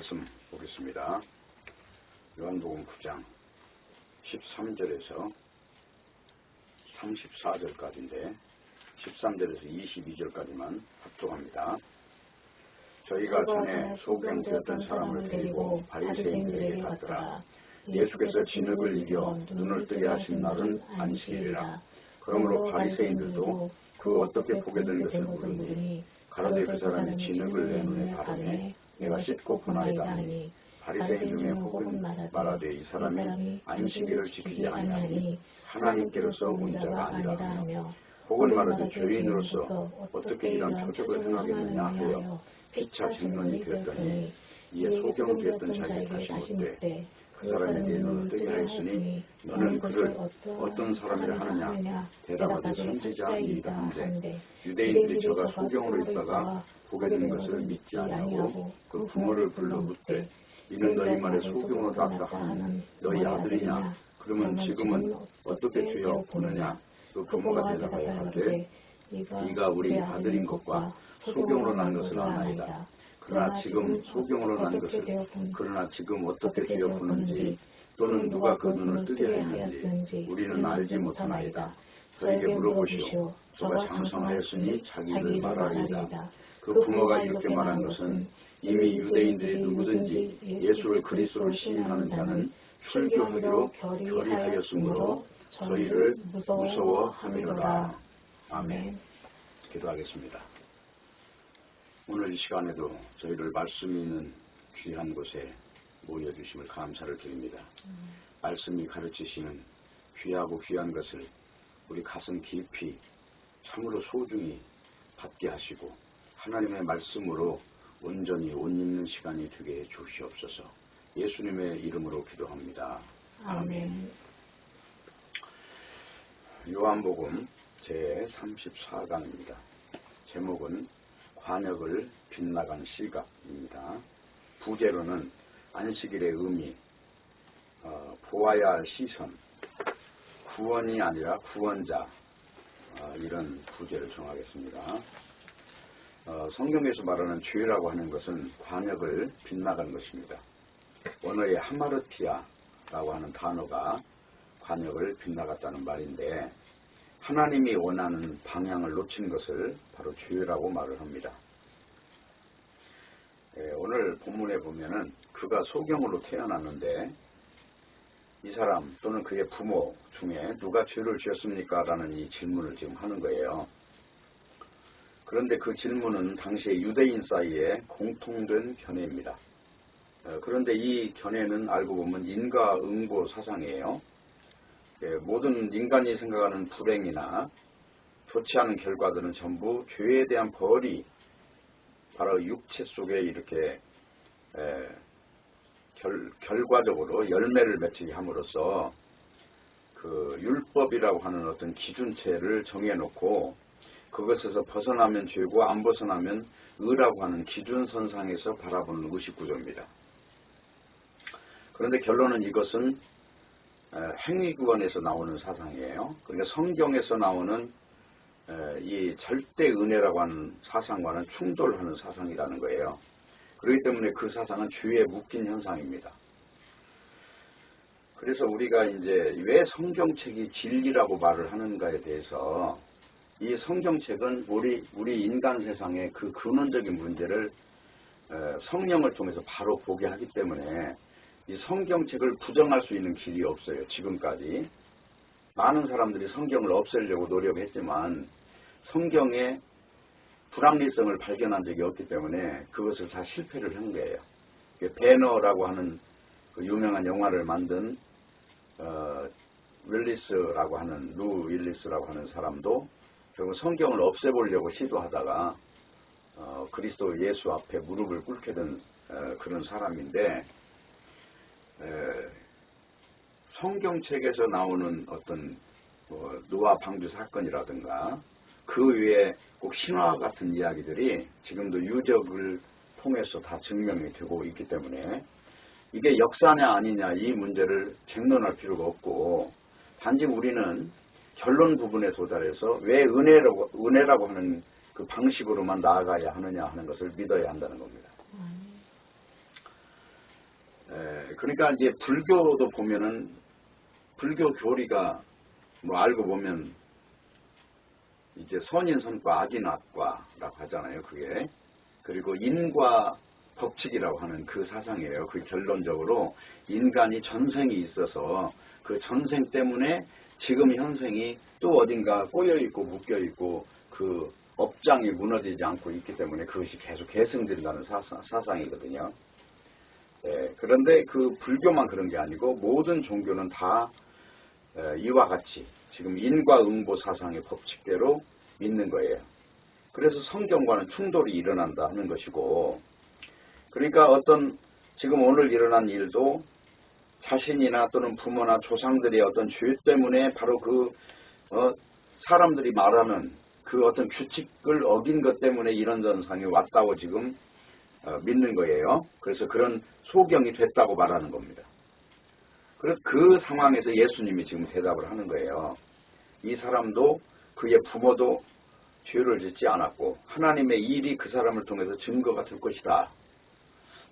말씀 보겠습니다. 요한복음 9장 13절에서 34절까지인데 13절에서 22절까지만 합독합니다. 저희가 전에 소경되었던 사람을 데리고 바리새인들에게 갔더라. 예수께서 진흙을 이겨 눈을 뜨게 하신 날은 안식일이라. 그러므로 바리새인들도 그 어떻게 보게 된 것을 물으니 가로되 그 사람이 진흙을 내 눈에 바르매 내가 씻고 보나이다 하니 바리새인 중에 혹은 말하되 이 사람이 안식일을 지키지 아니하니 하나님께로서 온 자가 아니라 하며 혹은 말하되 죄인으로서 어떻게 이런 표적을 행하겠느냐 하여 피차 질문이 되었더니 이에 소경되었던 자에게 다시 묻되 그 사람이 내 눈을 뜨게 하였으니 너는 그를 어떤 사람이라 하느냐 대답하되 선지자이다 한데 유대인들이 저가 소경으로 있다가 보게 된 것을 믿지 아니하고 그 부모를 불러 묻되 이는 너희 말에 소경으로 났다 하는 너희 아들이냐 그러면 지금은 어떻게 되어 보느냐 그 부모가 대답하여 하되 네가 우리 아들인 것과 소경으로 난 것을 아나이다. 그러나 지금 소경으로 난 것을 그러나 지금 어떻게 되어 보는지 또는 누가 그 눈을 뜨게 하였는지 우리는 알지 못하나이다. 저에게 물어보시오. 저가 장성하였으니 자기를 말하리이다. 그 부모가 이렇게 말한 것은 이미 유대인들이 누구든지 예수를 그리스도로 시인하는 자는 출교하기로 결의하였으므로 저희를 무서워함이로라. 아멘. 기도하겠습니다. 오늘 이 시간에도 저희를 말씀이 있는 귀한 곳에 모여주심을 감사를 드립니다. 말씀이 가르치시는 귀하고 귀한 것을 우리 가슴 깊이 참으로 소중히 받게 하시고 하나님의 말씀으로 온전히 옷 입는 시간이 되게 해 주시옵소서. 예수님의 이름으로 기도합니다. 아멘. 요한복음 제34강입니다. 제목은 관역을 빗나간 시각입니다. 부제로는 안식일의 의미, 보아야 할 시선, 구원이 아니라 구원자, 이런 부제를 정하겠습니다. 성경에서 말하는 죄라고 하는 것은 관역을 빗나간 것입니다. 원어의 하마르티아라고 하는 단어가 관역을 빗나갔다는 말인데 하나님이 원하는 방향을 놓친 것을 바로 죄라고 말을 합니다. 오늘 본문에 보면은 그가 소경으로 태어났는데 이 사람 또는 그의 부모 중에 누가 죄를 지었습니까? 라는 이 질문을 지금 하는 거예요. 그런데 그 질문은 당시에 유대인 사이에 공통된 견해입니다. 그런데 이 견해는 알고 보면 인과응보 사상이에요. 모든 인간이 생각하는 불행이나 좋지 않은 결과들은 전부 죄에 대한 벌이 바로 육체 속에 이렇게 결과적으로 열매를 맺히게 함으로써 그 율법이라고 하는 어떤 기준체를 정해놓고 그것에서 벗어나면 죄고 안 벗어나면 의라고 하는 기준선상에서 바라보는 의식구조입니다. 그런데 결론은 이것은 행위구원에서 나오는 사상이에요. 그러니까 성경에서 나오는 이 절대 은혜라고 하는 사상과는 충돌하는 사상이라는 거예요. 그렇기 때문에 그 사상은 죄에 묶인 현상입니다. 그래서 우리가 이제 왜 성경책이 진리라고 말을 하는가에 대해서 이 성경책은 우리 인간 세상의 그 근원적인 문제를 성령을 통해서 바로 보게 하기 때문에 이 성경책을 부정할 수 있는 길이 없어요. 지금까지 많은 사람들이 성경을 없애려고 노력했지만 성경의 불합리성을 발견한 적이 없기 때문에 그것을 다 실패를 한 거예요. 배너라고 하는 그 유명한 영화를 만든 윌리스라고 하는 루 윌리스라고 하는 사람도 결국 성경을 없애보려고 시도하다가 그리스도 예수 앞에 무릎을 꿇게 된 그런 사람인데 성경책에서 나오는 어떤 노아 방주 사건이라든가 그 외에 꼭 신화 같은 이야기들이 지금도 유적을 통해서 다 증명이 되고 있기 때문에 이게 역사냐 아니냐 이 문제를 쟁론할 필요가 없고 단지 우리는 결론 부분에 도달해서 왜 은혜라고 하는 그 방식으로만 나아가야 하느냐 하는 것을 믿어야 한다는 겁니다. 그러니까 이제 불교도 보면은 불교 교리가 뭐 알고 보면 이제 선인선과 악인악과라고 하잖아요. 그게. 그리고 인과 법칙이라고 하는 그 사상이에요. 그 결론적으로 인간이 전생이 있어서 그 전생 때문에 지금 현생이 또 어딘가 꼬여있고 묶여있고 그 업장이 무너지지 않고 있기 때문에 그것이 계속 계승된다는 사상이거든요. 그런데 그 불교만 그런 게 아니고 모든 종교는 다 이와 같이 지금 인과응보 사상의 법칙대로 믿는 거예요. 그래서 성경과는 충돌이 일어난다 하는 것이고, 그러니까 어떤 지금 오늘 일어난 일도 자신이나 또는 부모나 조상들의 어떤 죄 때문에 바로 그 사람들이 말하는 그 어떤 규칙을 어긴 것 때문에 이런 전상이 왔다고 지금 믿는 거예요. 그래서 그런 소경이 됐다고 말하는 겁니다. 그래서 그 상황에서 예수님이 지금 대답을 하는 거예요. 이 사람도 그의 부모도 죄를 짓지 않았고 하나님의 일이 그 사람을 통해서 증거가 될 것이다.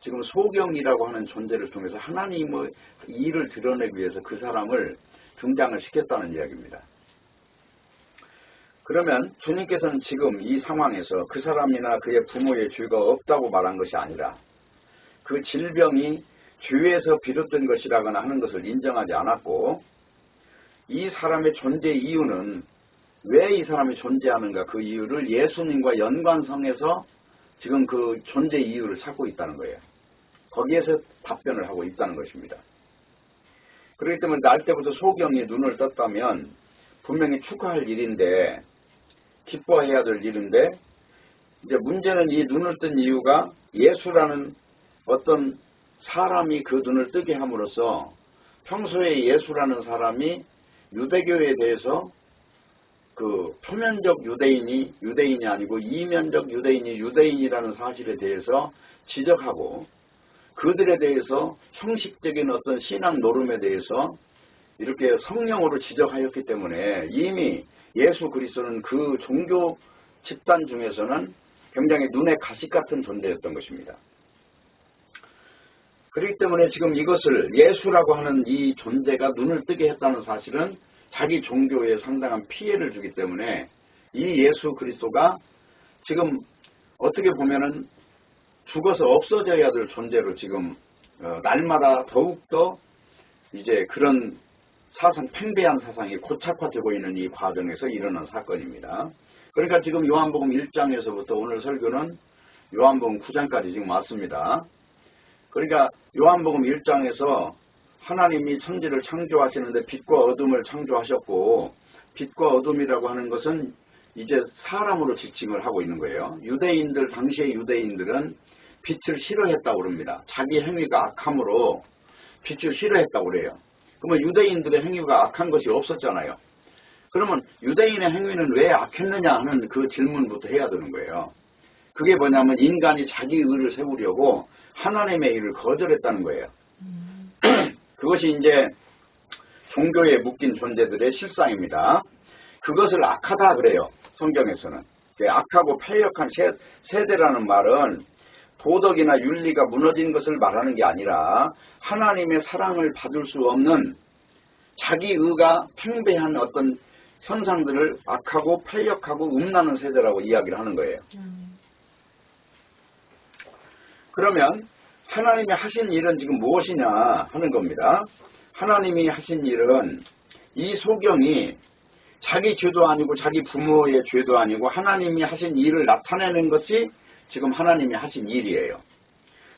지금 소경이라고 하는 존재를 통해서 하나님의 일을 드러내기 위해서 그 사람을 등장을 시켰다는 이야기입니다. 그러면 주님께서는 지금 이 상황에서 그 사람이나 그의 부모의 죄가 없다고 말한 것이 아니라 그 질병이 죄에서 비롯된 것이라거나 하는 것을 인정하지 않았고, 이 사람의 존재 이유는 왜 이 사람이 존재하는가, 그 이유를 예수님과 연관성에서 지금 그 존재 이유를 찾고 있다는 거예요. 거기에서 답변을 하고 있다는 것입니다. 그렇기 때문에 날 때부터 소경이 눈을 떴다면 분명히 축하할 일인데, 기뻐해야 될 일인데, 이제 문제는 이 눈을 뜬 이유가 예수라는 어떤 사람이 그 눈을 뜨게 함으로써 평소에 예수라는 사람이 유대교에 대해서 그 표면적 유대인이 아니고 이면적 유대인이 유대인이라는 사실에 대해서 지적하고, 그들에 대해서 형식적인 어떤 신앙 노름에 대해서 이렇게 성령으로 지적하였기 때문에 이미 예수 그리스도는 그 종교 집단 중에서는 굉장히 눈에 가시 같은 존재였던 것입니다. 그렇기 때문에 지금 이것을 예수라고 하는 이 존재가 눈을 뜨게 했다는 사실은 자기 종교에 상당한 피해를 주기 때문에 이 예수 그리스도가 지금 어떻게 보면은 죽어서 없어져야 될 존재로 지금 날마다 더욱더 이제 그런 사상, 팽배한 사상이 고착화되고 있는 이 과정에서 일어난 사건입니다. 그러니까 지금 요한복음 1장에서부터 오늘 설교는 요한복음 9장까지 지금 왔습니다. 그러니까 요한복음 1장에서 하나님이 천지를 창조하시는데 빛과 어둠을 창조하셨고, 빛과 어둠이라고 하는 것은 이제 사람으로 지칭을 하고 있는 거예요. 유대인들, 당시의 유대인들은 빛을 싫어했다고 그럽니다. 자기 행위가 악함으로 빛을 싫어했다고 그래요. 그러면 유대인들의 행위가 악한 것이 없었잖아요. 그러면 유대인의 행위는 왜 악했느냐 하는 그 질문부터 해야 되는 거예요. 그게 뭐냐면 인간이 자기 의를 세우려고 하나님의 일을 거절했다는 거예요. 그것이 이제 종교에 묶인 존재들의 실상입니다. 그것을 악하다 그래요. 성경에서는. 악하고 패역한 세대라는 말은 도덕이나 윤리가 무너진 것을 말하는 게 아니라 하나님의 사랑을 받을 수 없는 자기 의가 팽배한 어떤 현상들을 악하고 패역하고 음란한 세대라고 이야기를 하는 거예요. 그러면 하나님이 하신 일은 지금 무엇이냐 하는 겁니다. 하나님이 하신 일은 이 소경이 자기 죄도 아니고 자기 부모의 죄도 아니고 하나님이 하신 일을 나타내는 것이 지금 하나님이 하신 일이에요.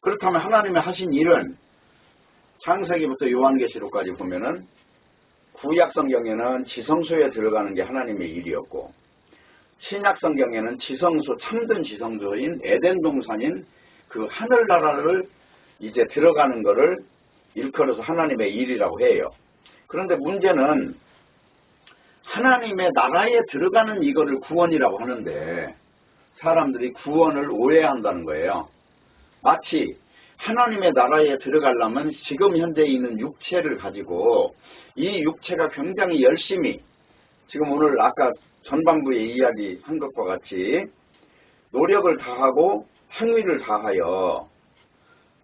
그렇다면 하나님이 하신 일은 창세기부터 요한계시록까지 보면은 구약성경에는 지성소에 들어가는 게 하나님의 일이었고, 신약성경에는 지성소, 참된 지성소인 에덴 동산인 그 하늘나라를 이제 들어가는 것을 일컬어서 하나님의 일이라고 해요. 그런데 문제는 하나님의 나라에 들어가는 이거를 구원이라고 하는데 사람들이 구원을 오해한다는 거예요. 마치 하나님의 나라에 들어가려면 지금 현재 있는 육체를 가지고 이 육체가 굉장히 열심히 지금 오늘 아까 전반부에 이야기한 것과 같이 노력을 다하고 행위를 다하여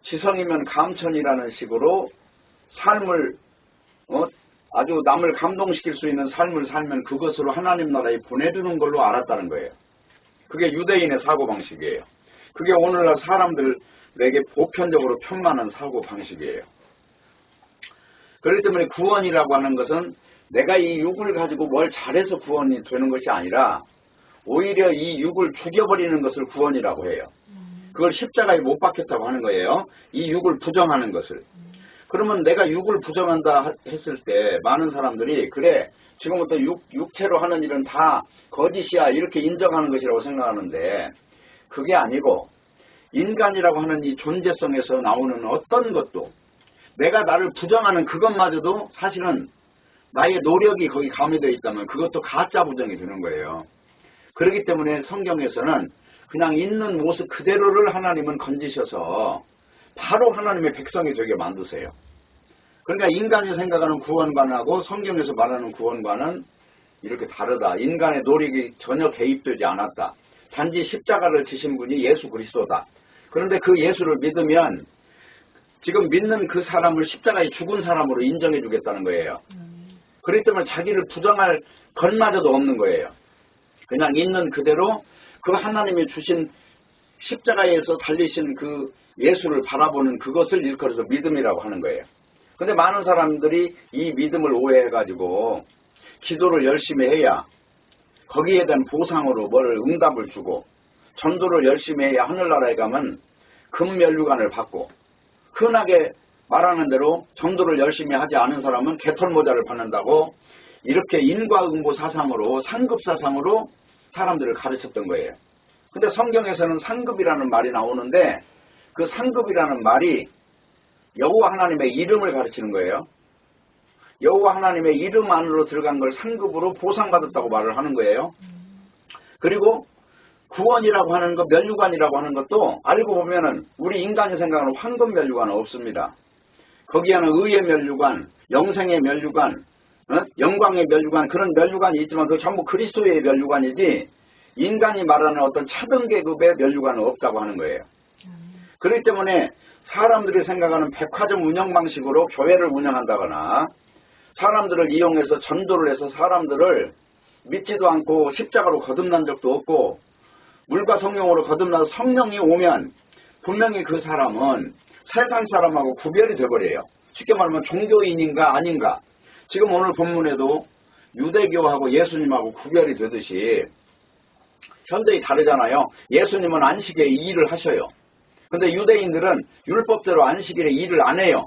지성이면 감천이라는 식으로 삶을 아주 남을 감동시킬 수 있는 삶을 살면 그것으로 하나님 나라에 보내주는 걸로 알았다는 거예요. 그게 유대인의 사고방식이에요. 그게 오늘날 사람들에게 보편적으로 편만한 사고방식이에요. 그렇기 때문에 구원이라고 하는 것은 내가 이 육을 가지고 뭘 잘해서 구원이 되는 것이 아니라 오히려 이 육을 죽여버리는 것을 구원이라고 해요. 그걸 십자가에 못 박혔다고 하는 거예요. 이 육을 부정하는 것을. 그러면 내가 육을 부정한다 했을 때 많은 사람들이 그래 지금부터 육체로 하는 일은 다 거짓이야 이렇게 인정하는 것이라고 생각하는데 그게 아니고 인간이라고 하는 이 존재성에서 나오는 어떤 것도 내가 나를 부정하는 그것마저도 사실은 나의 노력이 거기 가미되어 있다면 그것도 가짜 부정이 되는 거예요. 그렇기 때문에 성경에서는 그냥 있는 모습 그대로를 하나님은 건지셔서 바로 하나님의 백성이 되게 만드세요. 그러니까 인간이 생각하는 구원관하고 성경에서 말하는 구원관은 이렇게 다르다. 인간의 노력이 전혀 개입되지 않았다. 단지 십자가를 지신 분이 예수 그리스도다. 그런데 그 예수를 믿으면 지금 믿는 그 사람을 십자가에 죽은 사람으로 인정해 주겠다는 거예요. 그렇기 때문에 자기를 부정할 것마저도 없는 거예요. 그냥 있는 그대로 그 하나님이 주신 십자가에서 달리신 그 예수를 바라보는 그것을 일컬어서 믿음이라고 하는 거예요. 근데 많은 사람들이 이 믿음을 오해해가지고 기도를 열심히 해야 거기에 대한 보상으로 뭘 응답을 주고 전도를 열심히 해야 하늘나라에 가면 금면류관을 받고 흔하게 말하는 대로 전도를 열심히 하지 않은 사람은 개털모자를 받는다고 이렇게 인과응보 사상으로 상급 사상으로 사람들을 가르쳤던 거예요. 근데 성경에서는 상급이라는 말이 나오는데 그 상급이라는 말이 여호와 하나님의 이름을 가르치는 거예요. 여호와 하나님의 이름 안으로 들어간 걸 상급으로 보상받았다고 말을 하는 거예요. 그리고 구원이라고 하는 것, 면류관이라고 하는 것도 알고 보면은 우리 인간이 생각하는 황금 면류관은 없습니다. 거기에는 의의 면류관, 영생의 면류관, 영광의 면류관 그런 면류관이 있지만 그 전부 그리스도의 면류관이지 인간이 말하는 어떤 차등 계급의 면류관은 없다고 하는 거예요. 그렇기 때문에 사람들이 생각하는 백화점 운영 방식으로 교회를 운영한다거나 사람들을 이용해서 전도를 해서 사람들을 믿지도 않고 십자가로 거듭난 적도 없고 물과 성령으로 거듭나서 성령이 오면 분명히 그 사람은 세상 사람하고 구별이 돼버려요. 쉽게 말하면 종교인인가 아닌가. 지금 오늘 본문에도 유대교하고 예수님하고 구별이 되듯이 현대이 다르잖아요. 예수님은 안식에 일을 하셔요. 근데 유대인들은 율법대로 안식일에 일을 안 해요.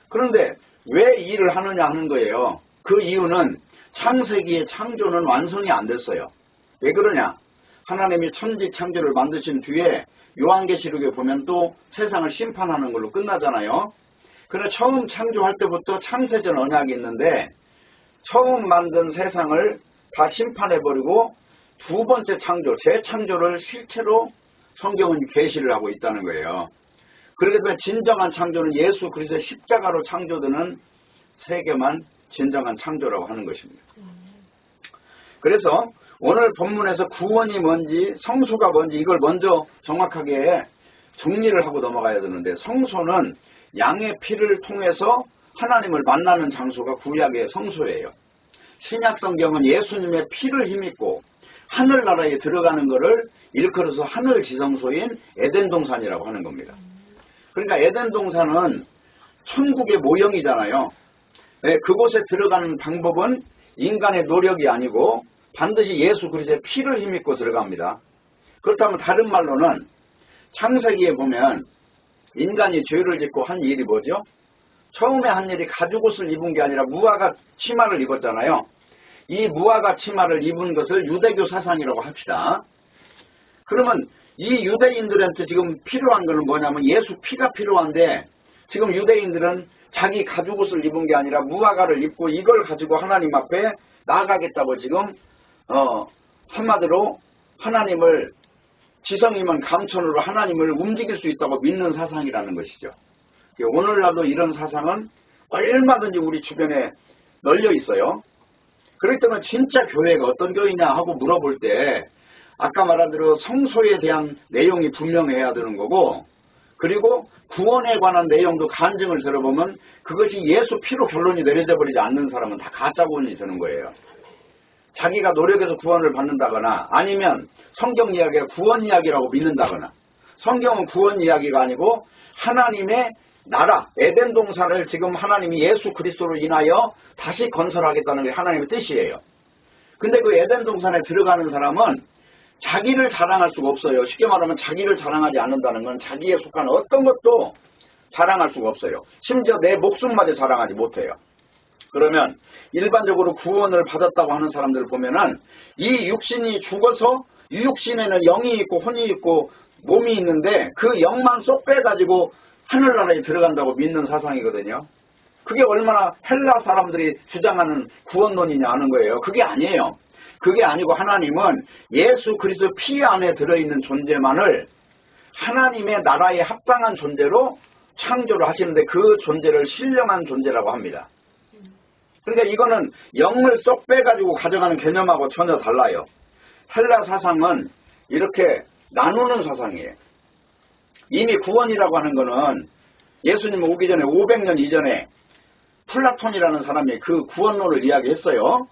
그런데 왜 일을 하느냐 하는 거예요. 그 이유는 창세기의 창조는 완성이 안 됐어요. 왜 그러냐? 하나님이 천지 창조를 만드신 뒤에 요한계시록에 보면 또 세상을 심판하는 걸로 끝나잖아요. 그래 처음 창조할 때부터 창세전 언약이 있는데 처음 만든 세상을 다 심판해버리고 두 번째 창조, 재창조를 실체로 성경은 계시를 하고 있다는 거예요. 그렇기 때문에 진정한 창조는 예수 그리스도의 십자가로 창조되는 세계만 진정한 창조라고 하는 것입니다. 그래서 오늘 본문에서 구원이 뭔지 성소가 뭔지 이걸 먼저 정확하게 정리를 하고 넘어가야 되는데 성소는 양의 피를 통해서 하나님을 만나는 장소가 구약의 성소예요. 신약 성경은 예수님의 피를 힘입고 하늘나라에 들어가는 것을 일컬어서 하늘지성소인 에덴동산이라고 하는 겁니다. 그러니까 에덴동산은 천국의 모형이잖아요. 네, 그곳에 들어가는 방법은 인간의 노력이 아니고 반드시 예수 그리스도의 피를 힘입고 들어갑니다. 그렇다면 다른 말로는 창세기에 보면 인간이 죄를 짓고 한 일이 뭐죠? 처음에 한 일이 가죽옷을 입은 게 아니라 무화과 치마를 입었잖아요. 이 무화과 치마를 입은 것을 유대교 사상이라고 합시다. 그러면 이 유대인들한테 지금 필요한 것은 뭐냐면 예수 피가 필요한데 지금 유대인들은 자기 가죽옷을 입은 게 아니라 무화과를 입고 이걸 가지고 하나님 앞에 나아가겠다고 지금 한마디로 하나님을 지성이면 감천으로 하나님을 움직일 수 있다고 믿는 사상이라는 것이죠. 오늘날도 이런 사상은 얼마든지 우리 주변에 널려 있어요. 그렇기 때문에 진짜 교회가 어떤 교회냐 하고 물어볼 때 아까 말한 대로 성소에 대한 내용이 분명해야 되는 거고 그리고 구원에 관한 내용도 간증을 들어보면 그것이 예수 피로 결론이 내려져 버리지 않는 사람은 다 가짜 구원이 되는 거예요. 자기가 노력해서 구원을 받는다거나 아니면 성경 이야기가 구원 이야기라고 믿는다거나, 성경은 구원 이야기가 아니고 하나님의 나라, 에덴 동산을 지금 하나님이 예수 그리스도로 인하여 다시 건설하겠다는 게 하나님의 뜻이에요. 근데 그 에덴 동산에 들어가는 사람은 자기를 자랑할 수가 없어요. 쉽게 말하면 자기를 자랑하지 않는다는 건 자기에 속한 어떤 것도 자랑할 수가 없어요. 심지어 내 목숨마저 자랑하지 못해요. 그러면 일반적으로 구원을 받았다고 하는 사람들을 보면은 이 육신이 죽어서 이 육신에는 영이 있고 혼이 있고 몸이 있는데 그 영만 쏙 빼가지고 하늘나라에 들어간다고 믿는 사상이거든요. 그게 얼마나 헬라 사람들이 주장하는 구원론이냐 하는 거예요. 그게 아니에요. 그게 아니고 하나님은 예수 그리스도 피 안에 들어있는 존재만을 하나님의 나라에 합당한 존재로 창조를 하시는데 그 존재를 신령한 존재라고 합니다. 그러니까 이거는 영을 쏙 빼가지고 가져가는 개념하고 전혀 달라요. 헬라 사상은 이렇게 나누는 사상이에요. 이미 구원이라고 하는 거는 예수님 오기 전에 500년 이전에 플라톤이라는 사람이 그 구원론을 이야기했어요.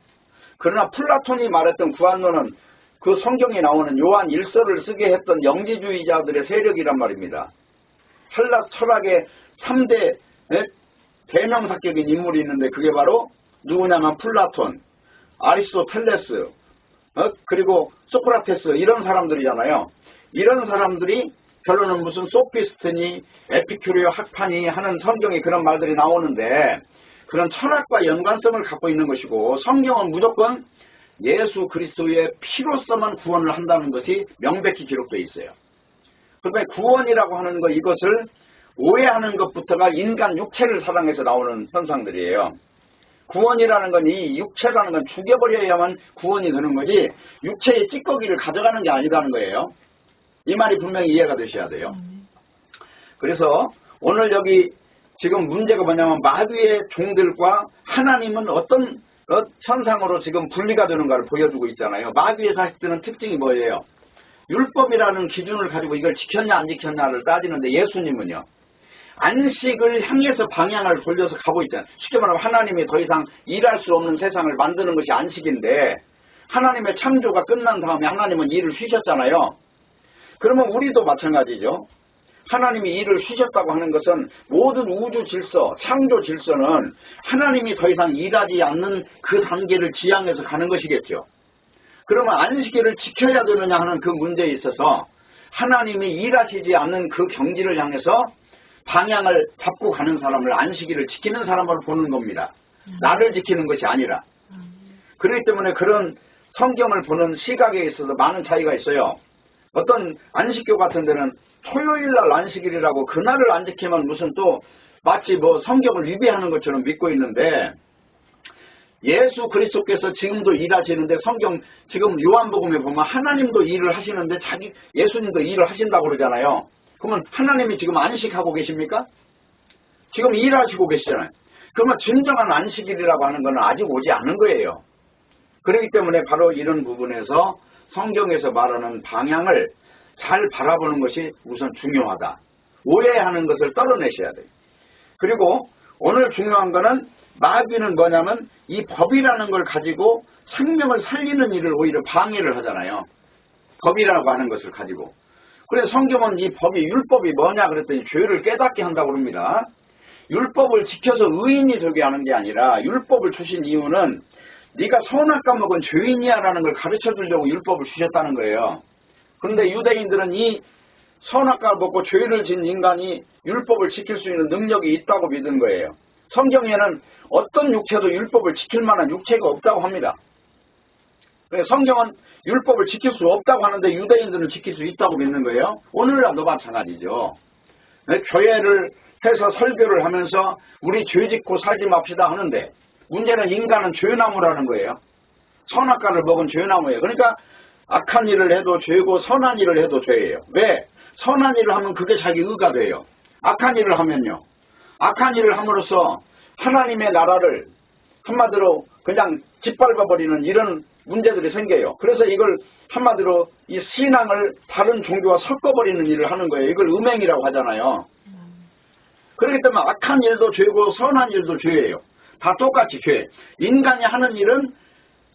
그러나 플라톤이 말했던 구원론은 그 성경에 나오는 요한 1서를 쓰게 했던 영지주의자들의 세력이란 말입니다. 헬라 철학의 3대 대명사격인 인물이 있는데 그게 바로 누구냐면 플라톤, 아리스토텔레스, 그리고 소크라테스 이런 사람들이잖아요. 이런 사람들이 결론은 무슨 소피스트니 에피큐리오 학파니 하는 성경에 그런 말들이 나오는데 그런 철학과 연관성을 갖고 있는 것이고 성경은 무조건 예수 그리스도의 피로서만 구원을 한다는 것이 명백히 기록되어 있어요. 그런데 구원이라고 하는 것 이것을 오해하는 것부터가 인간 육체를 사랑해서 나오는 현상들이에요. 구원이라는 건 이 육체라는 건 죽여버려야만 구원이 되는 거지 육체의 찌꺼기를 가져가는 게 아니라는 거예요. 이 말이 분명히 이해가 되셔야 돼요. 그래서 오늘 여기 지금 문제가 뭐냐면 마귀의 종들과 하나님은 어떤 현상으로 지금 분리가 되는가를 보여주고 있잖아요. 마귀의 자식들은 특징이 뭐예요? 율법이라는 기준을 가지고 이걸 지켰냐 안 지켰냐를 따지는데 예수님은요. 안식을 향해서 방향을 돌려서 가고 있잖아요. 쉽게 말하면 하나님이 더 이상 일할 수 없는 세상을 만드는 것이 안식인데 하나님의 창조가 끝난 다음에 하나님은 일을 쉬셨잖아요. 그러면 우리도 마찬가지죠. 하나님이 일을 쉬셨다고 하는 것은 모든 우주 질서, 창조 질서는 하나님이 더 이상 일하지 않는 그 단계를 지향해서 가는 것이겠죠. 그러면 안식일을 지켜야 되느냐 하는 그 문제에 있어서 하나님이 일하시지 않는 그 경지를 향해서 방향을 잡고 가는 사람을 안식일을 지키는 사람으로 보는 겁니다. 나를 지키는 것이 아니라. 그렇기 때문에 그런 성경을 보는 시각에 있어서 많은 차이가 있어요. 어떤 안식교 같은 데는 토요일날 안식일이라고 그날을 안 지키면 무슨 또 마치 뭐 성경을 위배하는 것처럼 믿고 있는데 예수 그리스도께서 지금도 일하시는데 성경 지금 요한복음에 보면 하나님도 일을 하시는데 예수님도 일을 하신다고 그러잖아요. 그러면 하나님이 지금 안식하고 계십니까? 지금 일하시고 계시잖아요. 그러면 진정한 안식일이라고 하는 건 아직 오지 않은 거예요. 그렇기 때문에 바로 이런 부분에서 성경에서 말하는 방향을 잘 바라보는 것이 우선 중요하다. 오해하는 것을 떨어내셔야 돼요. 그리고 오늘 중요한 거는 마귀는 뭐냐면 이 법이라는 걸 가지고 생명을 살리는 일을 오히려 방해를 하잖아요. 법이라고 하는 것을 가지고. 그래서 성경은 이 법이 율법이 뭐냐 그랬더니 죄를 깨닫게 한다고 합니다. 율법을 지켜서 의인이 되게 하는 게 아니라 율법을 주신 이유는 네가 선악과 먹은 죄인이야 라는 걸 가르쳐 주려고 율법을 주셨다는 거예요. 그런데 유대인들은 이 선악과를 먹고 죄를 진 인간이 율법을 지킬 수 있는 능력이 있다고 믿은 거예요. 성경에는 어떤 육체도 율법을 지킬 만한 육체가 없다고 합니다. 성경은 율법을 지킬 수 없다고 하는데 유대인들은 지킬 수 있다고 믿는 거예요. 오늘날도 마찬가지죠. 교회를 해서 설교를 하면서 우리 죄 짓고 살지 맙시다 하는데 문제는 인간은 죄나무라는 거예요. 선악과를 먹은 죄나무예요. 그러니까 악한 일을 해도 죄고 선한 일을 해도 죄예요. 왜? 선한 일을 하면 그게 자기 의가 돼요. 악한 일을 하면요. 악한 일을 함으로써 하나님의 나라를 한마디로 그냥 짓밟아버리는 이런 문제들이 생겨요. 그래서 이걸 한마디로 이 신앙을 다른 종교와 섞어버리는 일을 하는 거예요. 이걸 음행이라고 하잖아요. 그렇기 때문에 악한 일도 죄고 선한 일도 죄예요. 다 똑같이 죄. 인간이 하는 일은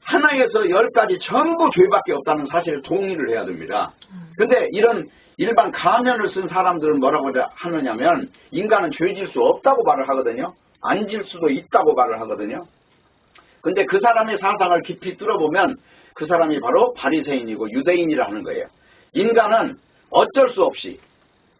하나에서 10가지 전부 죄밖에 없다는 사실을 동의를 해야 됩니다. 근데 이런 일반 가면을 쓴 사람들은 뭐라고 하느냐면 인간은 죄질 수 없다고 말을 하거든요. 안 질 수도 있다고 말을 하거든요. 근데 그 사람의 사상을 깊이 뚫어보면 그 사람이 바로 바리새인이고 유대인이라 하는 거예요. 인간은 어쩔 수 없이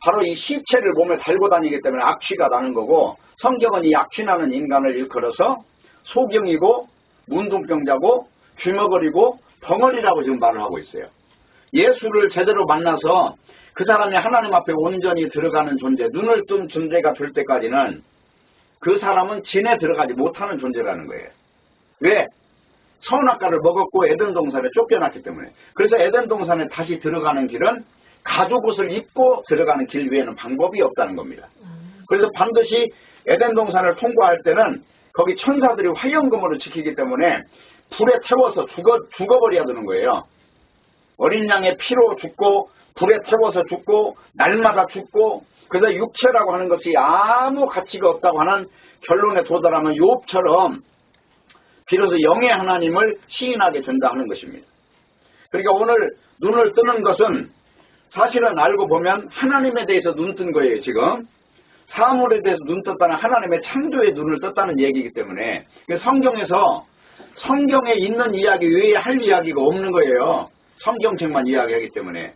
바로 이 시체를 몸에 달고 다니기 때문에 악취가 나는 거고, 성경은 이 악취나는 인간을 일컬어서 소경이고 문둥병자고 귀머거리고 벙어리라고 지금 말을 하고 있어요. 예수를 제대로 만나서 그 사람이 하나님 앞에 온전히 들어가는 존재, 눈을 뜬 존재가 될 때까지는 그 사람은 진에 들어가지 못하는 존재라는 거예요. 왜? 선악과를 먹었고 에덴 동산에 쫓겨났기 때문에. 그래서 에덴 동산에 다시 들어가는 길은 가죽옷을 입고 들어가는 길 외에는 방법이 없다는 겁니다. 그래서 반드시 에덴 동산을 통과할 때는 거기 천사들이 화염금으로 지키기 때문에 불에 태워서 죽어버려야 되는 거예요. 어린 양의 피로 죽고 불에 태워서 죽고 날마다 죽고, 그래서 육체라고 하는 것이 아무 가치가 없다고 하는 결론에 도달하면 욥처럼 비로소 영의 하나님을 시인하게 된다 하는 것입니다. 그러니까 오늘 눈을 뜨는 것은 사실은 알고 보면 하나님에 대해서 눈 뜬 거예요. 지금 사물에 대해서 눈 떴다는 하나님의 창조에 눈을 떴다는 얘기이기 때문에 성경에서 성경에 있는 이야기 외에 할 이야기가 없는 거예요. 성경책만 이야기하기 때문에.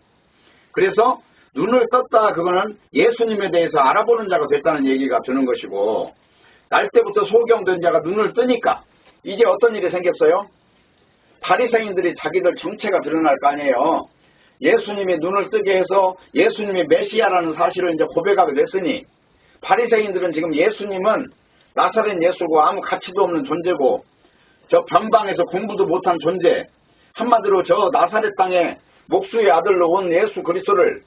그래서 눈을 떴다, 그거는 예수님에 대해서 알아보는 자가 됐다는 얘기가 되는 것이고, 날 때부터 소경된 자가 눈을 뜨니까 이제 어떤 일이 생겼어요? 바리새인들이 자기들 정체가 드러날 거 아니에요. 예수님이 눈을 뜨게 해서 예수님이 메시아라는 사실을 이제 고백하게 됐으니, 바리새인들은 지금 예수님은 나사렛 예수고 아무 가치도 없는 존재고 저 변방에서 공부도 못한 존재, 한마디로 저 나사렛 땅에 목수의 아들로 온 예수 그리스도를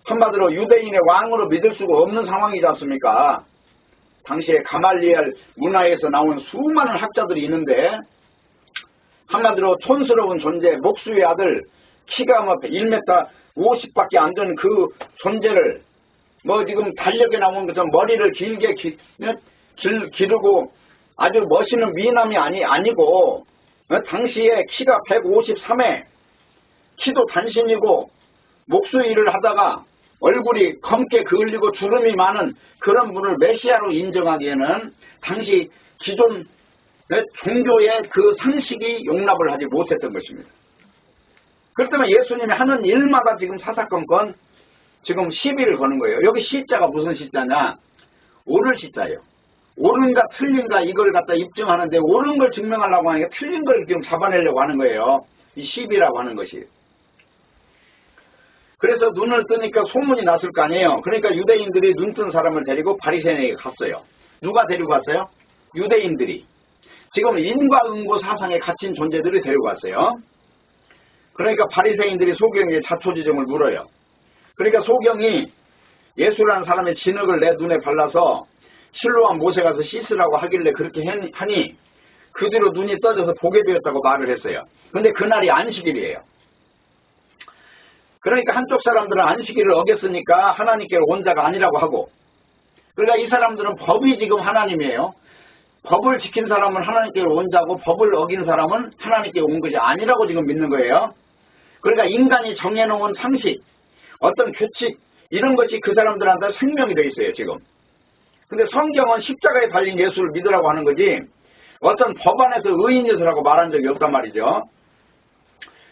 한마디로 유대인의 왕으로 믿을 수가 없는 상황이지 않습니까? 당시에 가말리엘 문화에서 나온 수많은 학자들이 있는데, 한마디로 촌스러운 존재, 목수의 아들, 키가 뭐 1m 50밖에 안 되는 그 존재를 뭐 지금 달력에 나온 것처럼 머리를 길게 기르고 아주 멋있는 미남이 아니고 당시에 키가 153에 키도 단신이고 목수 일을 하다가 얼굴이 검게 그을리고 주름이 많은 그런 분을 메시아로 인정하기에는 당시 기존 종교의 그 상식이 용납을 하지 못했던 것입니다. 그렇기 때문에 예수님이 하는 일마다 지금 사사건건 지금 시비를 거는 거예요. 여기 시자가 무슨 시자냐? 옳을 시자예요. 옳은가 틀린가 이걸 갖다 입증하는데, 옳은 걸 증명하려고 하니까 틀린 걸 지금 잡아내려고 하는 거예요. 이 시비라고 하는 것이. 그래서 눈을 뜨니까 소문이 났을 거 아니에요. 그러니까 유대인들이 눈 뜬 사람을 데리고 바리새인에게 갔어요. 누가 데리고 갔어요? 유대인들이. 지금 인과응보 사상에 갇힌 존재들이 데리고 갔어요. 그러니까 바리새인들이 소경에게 자초지종을 물어요. 그러니까 소경이 예수라는 사람의 진흙을 내 눈에 발라서 실로암 못에 가서 씻으라고 하길래 그렇게 하니 그 뒤로 눈이 떠져서 보게 되었다고 말을 했어요. 그런데 그날이 안식일이에요. 그러니까 한쪽 사람들은 안식일을 어겼으니까 하나님께 온 자가 아니라고 하고, 그러니까 이 사람들은 법이 지금 하나님이에요. 법을 지킨 사람은 하나님께 온 자고 법을 어긴 사람은 하나님께 온 것이 아니라고 지금 믿는 거예요. 그러니까 인간이 정해놓은 상식, 어떤 규칙, 이런 것이 그 사람들한테 생명이 되어 있어요 지금. 근데 성경은 십자가에 달린 예수를 믿으라고 하는 거지 어떤 법안에서 의인이라고 말한 적이 없단 말이죠.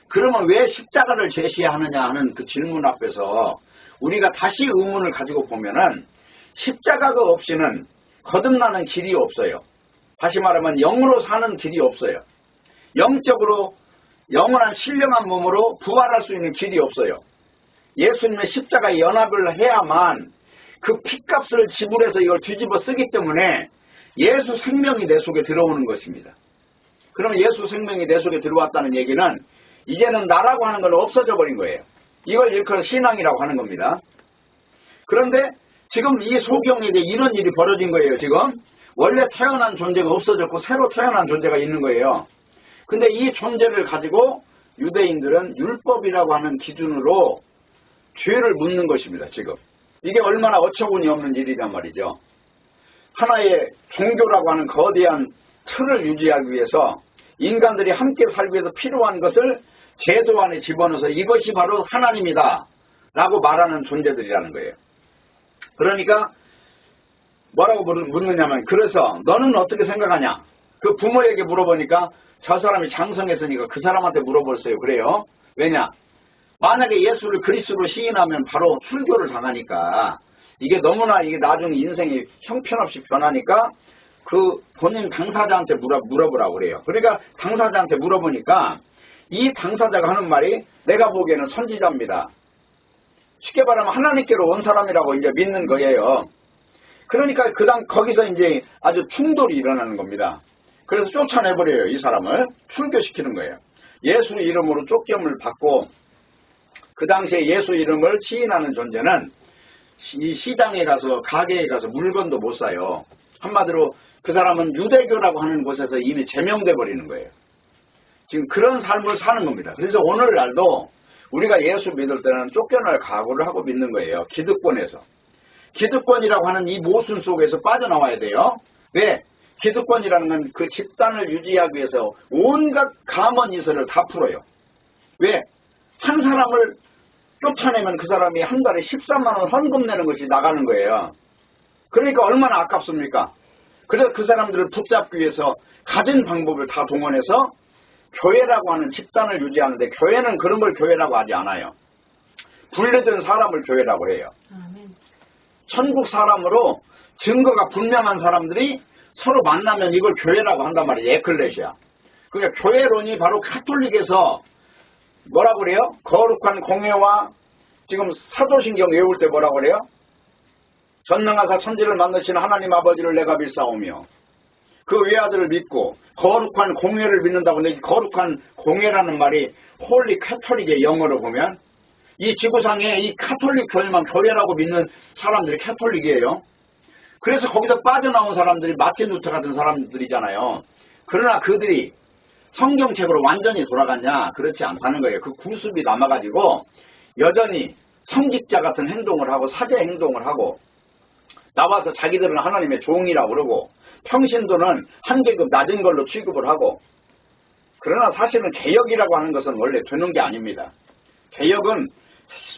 그러면 왜 십자가를 제시하느냐 하는 그 질문 앞에서 우리가 다시 의문을 가지고 보면은 십자가가 없이는 거듭나는 길이 없어요. 다시 말하면 영으로 사는 길이 없어요. 영적으로 영원한 신령한 몸으로 부활할 수 있는 길이 없어요. 예수님의 십자가에 연합을 해야만 그 피값을 지불해서 이걸 뒤집어 쓰기 때문에 예수 생명이 내 속에 들어오는 것입니다. 그러면 예수 생명이 내 속에 들어왔다는 얘기는 이제는 나라고 하는 건 없어져 버린 거예요. 이걸 일컬어 신앙이라고 하는 겁니다. 그런데 지금 이 소경에게 이런 일이 벌어진 거예요. 지금 원래 태어난 존재가 없어졌고 새로 태어난 존재가 있는 거예요. 근데 이 존재를 가지고 유대인들은 율법이라고 하는 기준으로 죄를 묻는 것입니다. 지금 이게 얼마나 어처구니 없는 일이란 말이죠. 하나의 종교라고 하는 거대한 틀을 유지하기 위해서 인간들이 함께 살기 위해서 필요한 것을 제도 안에 집어넣어서 이것이 바로 하나님이다 라고 말하는 존재들이라는 거예요. 그러니까 뭐라고 묻느냐면, 그래서 너는 어떻게 생각하냐? 그 부모에게 물어보니까 저 사람이 장성했으니까 그 사람한테 물어보세요. 그래요. 왜냐? 만약에 예수를 그리스도로 시인하면 바로 출교를 당하니까 이게 너무나 이게 나중에 인생이 형편없이 변하니까 그 본인 당사자한테 물어보라고 그래요. 그러니까 당사자한테 물어보니까 이 당사자가 하는 말이 내가 보기에는 선지자입니다. 쉽게 말하면 하나님께로 온 사람이라고 이제 믿는 거예요. 그러니까 거기서 이제 아주 충돌이 일어나는 겁니다. 그래서 쫓아내버려요. 이 사람을 출교시키는 거예요. 예수 이름으로 쫓김을 받고, 그 당시에 예수 이름을 시인하는 존재는 이 시장에 가서 가게에 가서 물건도 못 사요. 한마디로 그 사람은 유대교라고 하는 곳에서 이미 제명돼 버리는 거예요. 지금 그런 삶을 사는 겁니다. 그래서 오늘날도 우리가 예수 믿을 때는 쫓겨날 각오를 하고 믿는 거예요. 기득권에서. 기득권이라고 하는 이 모순 속에서 빠져나와야 돼요. 왜? 기득권이라는 건 그 집단을 유지하기 위해서 온갖 감언이설을 다 풀어요. 왜? 한 사람을 쫓아내면 그 사람이 한 달에 13만 원 헌금 내는 것이 나가는 거예요. 그러니까 얼마나 아깝습니까? 그래서 그 사람들을 붙잡기 위해서 가진 방법을 다 동원해서 교회라고 하는 집단을 유지하는데, 교회는 그런 걸 교회라고 하지 않아요. 분리된 사람을 교회라고 해요. 천국 사람으로 증거가 분명한 사람들이 서로 만나면 이걸 교회라고 한단 말이에요. 에클레시아. 그러니까 교회론이 바로 카톨릭에서 뭐라고 그래요? 거룩한 공예와, 지금 사도신경 외울 때 뭐라고 그래요? 전능하사 천지를 만드시는 하나님 아버지를 내가 믿사오며 그 외아들을 믿고 거룩한 공예를 믿는다고 하는데, 거룩한 공예라는 말이 홀리 카톨릭의 영어로 보면 이 지구상에 이 카톨릭 교회만 교회라고 믿는 사람들이 카톨릭이에요. 그래서 거기서 빠져나온 사람들이 마틴 루터 같은 사람들이잖아요. 그러나 그들이 성경책으로 완전히 돌아갔냐? 그렇지 않다는 거예요. 그 구습이 남아가지고 여전히 성직자 같은 행동을 하고 사제 행동을 하고, 나와서 자기들은 하나님의 종이라고 그러고 평신도는 한 계급 낮은 걸로 취급을 하고. 그러나 사실은 개혁이라고 하는 것은 원래 되는 게 아닙니다. 개혁은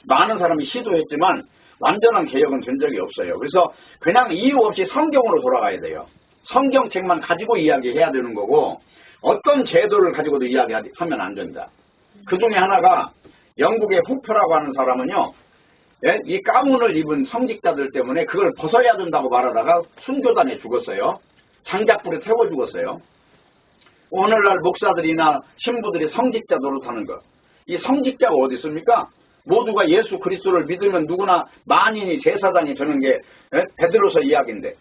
많은 사람이 시도했지만 완전한 개혁은 된 적이 없어요. 그래서 그냥 이유 없이 성경으로 돌아가야 돼요. 성경책만 가지고 이야기해야 되는 거고, 어떤 제도를 가지고도 이야기하면 안 된다. 그 중에 하나가 영국의 후프라고 하는 사람은요, 이 가문을 입은 성직자들 때문에 그걸 벗어야 된다고 말하다가 순교단에 죽었어요. 장작불에 태워 죽었어요. 오늘날 목사들이나 신부들이 성직자 노릇하는 것. 이 성직자가 어디 있습니까? 모두가 예수 그리스도를 믿으면 누구나 만인이 제사장이 되는 게 베드로서 이야기인데.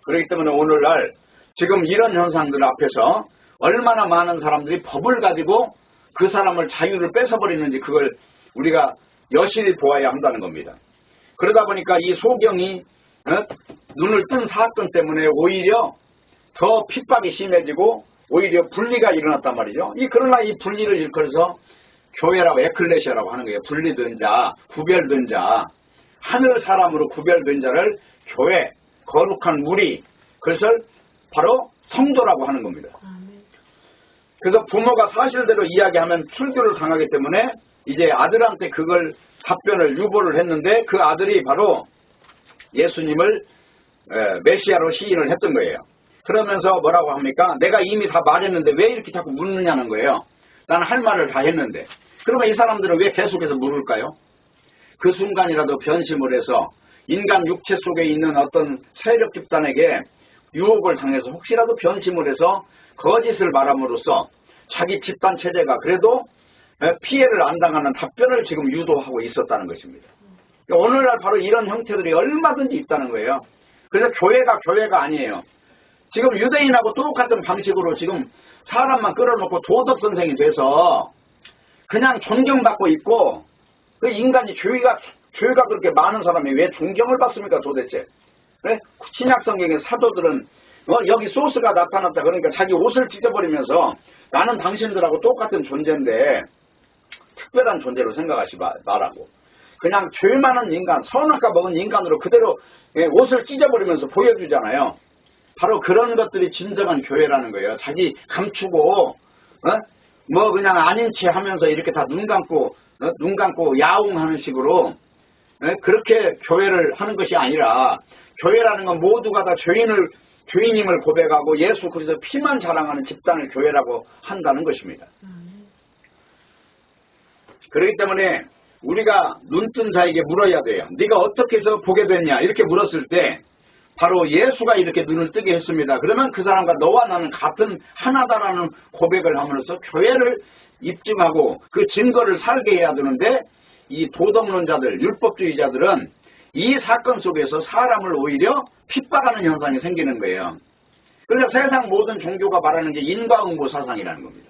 그렇기 때문에 오늘날 지금 이런 현상들 앞에서 얼마나 많은 사람들이 법을 가지고 그 사람을 자유를 뺏어버리는지, 그걸 우리가 여실히 보아야 한다는 겁니다. 그러다 보니까 이 소경이 눈을 뜬 사건 때문에 오히려 더 핍박이 심해지고 오히려 분리가 일어났단 말이죠. 그러나 이 분리를 일컬어서 교회라고, 에클레시아라고 하는 거예요. 분리된 자, 구별된 자, 하늘 사람으로 구별된 자를 교회, 거룩한 무리, 그것을 바로 성도라고 하는 겁니다. 그래서 부모가 사실대로 이야기하면 출교를 당하기 때문에 이제 아들한테 그걸 답변을 유보를 했는데, 그 아들이 바로 예수님을 메시아로 시인을 했던 거예요. 그러면서 뭐라고 합니까? 내가 이미 다 말했는데 왜 이렇게 자꾸 묻느냐는 거예요. 나는 할 말을 다 했는데. 그러면 이 사람들은 왜 계속해서 물을까요? 그 순간이라도 변심을 해서 인간 육체 속에 있는 어떤 세력 집단에게 유혹을 당해서 혹시라도 변심을 해서 거짓을 말함으로써 자기 집단 체제가 그래도 피해를 안 당하는 답변을 지금 유도하고 있었다는 것입니다. 오늘날 바로 이런 형태들이 얼마든지 있다는 거예요. 그래서 교회가 아니에요. 지금 유대인하고 똑같은 방식으로 지금 사람만 끌어놓고 도덕 선생이 돼서 그냥 존경받고 있고, 그 인간이 죄가 그렇게 많은 사람이 왜 존경을 받습니까 도대체? 신약 성경의 사도들은 여기 소스가 나타났다. 그러니까 자기 옷을 찢어버리면서 나는 당신들하고 똑같은 존재인데 특별한 존재로 생각하지 말라고. 그냥 죄 많은 인간, 선악과 먹은 인간으로 그대로 옷을 찢어버리면서 보여주잖아요. 바로 그런 것들이 진정한 교회라는 거예요. 자기 감추고 뭐 그냥 아닌 체 하면서 이렇게 다 눈 감고 야옹하는 식으로 그렇게 교회를 하는 것이 아니라, 교회라는 건 모두가 다 죄인임을 고백하고 예수 그리스도 피만 자랑하는 집단을 교회라고 한다는 것입니다. 그렇기 때문에 우리가 눈뜬 자에게 물어야 돼요. 네가 어떻게 해서 보게 됐냐 이렇게 물었을 때 바로 예수가 이렇게 눈을 뜨게 했습니다. 그러면 그 사람과 너와 나는 같은 하나다라는 고백을 함으로써 교회를 입증하고 그 증거를 살게 해야 되는데, 이 도덕론자들, 율법주의자들은 이 사건 속에서 사람을 오히려 핍박하는 현상이 생기는 거예요. 그러니까 세상 모든 종교가 말하는 게 인과응보 사상이라는 겁니다.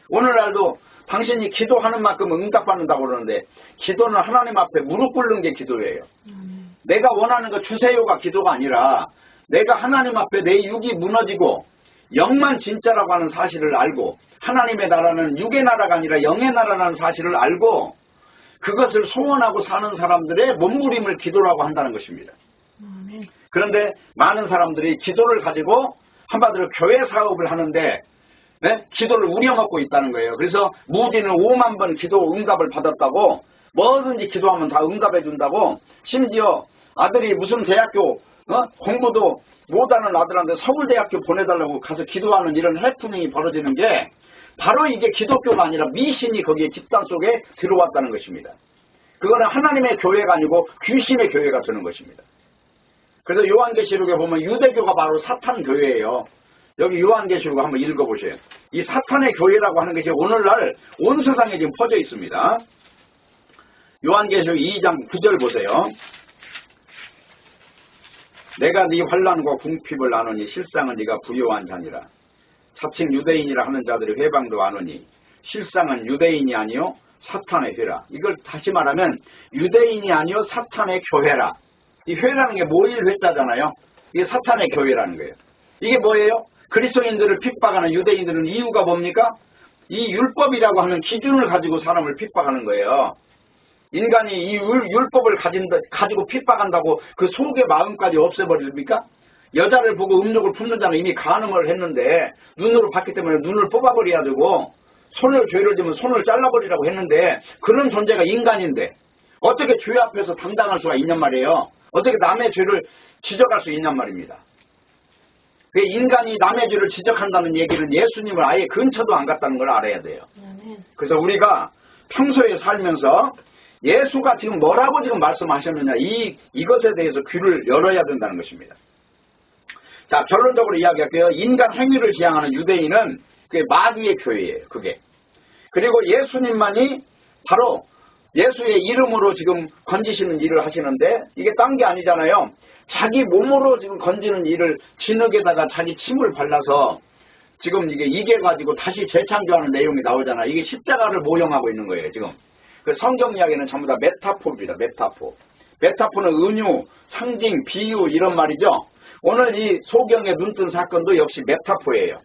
오늘날도 당신이 기도하는 만큼 응답받는다고 그러는데, 기도는 하나님 앞에 무릎 꿇는 게 기도예요. 내가 원하는 거 주세요가 기도가 아니라, 내가 하나님 앞에 내 육이 무너지고 영만 진짜라고 하는 사실을 알고, 하나님의 나라는 육의 나라가 아니라 영의 나라라는 사실을 알고 그것을 소원하고 사는 사람들의 몸부림을 기도라고 한다는 것입니다. 그런데 많은 사람들이 기도를 가지고 한마디로 교회 사업을 하는데 기도를 우려먹고 있다는 거예요. 그래서 무디는 5만 번 기도 응답을 받았다고, 뭐든지 기도하면 다 응답해 준다고, 심지어 아들이 무슨 대학교 공부도 못하는 아들한테 서울대학교 보내달라고 가서 기도하는 이런 해프닝이 벌어지는 게 바로 이게 기독교가 아니라 미신이 거기에 집단 속에 들어왔다는 것입니다. 그거는 하나님의 교회가 아니고 귀신의 교회가 되는 것입니다. 그래서 요한계시록에 보면 유대교가 바로 사탄 교회예요. 여기 요한계시록 한번 읽어보세요. 이 사탄의 교회라고 하는 것이 오늘날 온 세상에 지금 퍼져 있습니다. 요한계시록 2장 9절 보세요. 내가 네 환난과 궁핍을 아노니 실상은 네가 부요한 자니라. 자칭 유대인이라 하는 자들이 회방도 아노니 실상은 유대인이 아니요 사탄의 회라. 이걸 다시 말하면 유대인이 아니요 사탄의 교회라. 이 회라는 게 모일 회자잖아요. 이게 사탄의 교회라는 거예요. 이게 뭐예요? 그리스도인들을 핍박하는 유대인들은 이유가 뭡니까? 이 율법이라고 하는 기준을 가지고 사람을 핍박하는 거예요. 인간이 이 율법을 가지고 핍박한다고 그 속의 마음까지 없애버립니까? 여자를 보고 음욕을 품는 자는 이미 간음을 했는데 눈으로 봤기 때문에 눈을 뽑아버려야 되고, 손을 죄를 지면 손을 잘라버리라고 했는데, 그런 존재가 인간인데 어떻게 죄 앞에서 당당할 수가 있냔 말이에요. 어떻게 남의 죄를 지적할 수 있냔 말입니다. 인간이 남의 죄를 지적한다는 얘기는 예수님을 아예 근처도 안 갔다는 걸 알아야 돼요. 그래서 우리가 평소에 살면서 예수가 지금 뭐라고 지금 말씀하셨느냐, 이것에 대해서 귀를 열어야 된다는 것입니다. 자, 결론적으로 이야기할게요. 인간 행위를 지향하는 유대인은 그게 마귀의 교회예요. 그게. 그리고 예수님만이 바로 예수의 이름으로 지금 건지시는 일을 하시는데, 이게 딴 게 아니잖아요. 자기 몸으로 지금 건지는 일을 진흙에다가 자기 침을 발라서 지금 이게 가지고 다시 재창조하는 내용이 나오잖아요. 이게 십자가를 모형하고 있는 거예요, 지금. 그 성경 이야기는 전부 다 메타포입니다. 메타포. 메타포는 은유, 상징, 비유 이런 말이죠. 오늘 이 소경의 눈뜬 사건도 역시 메타포예요.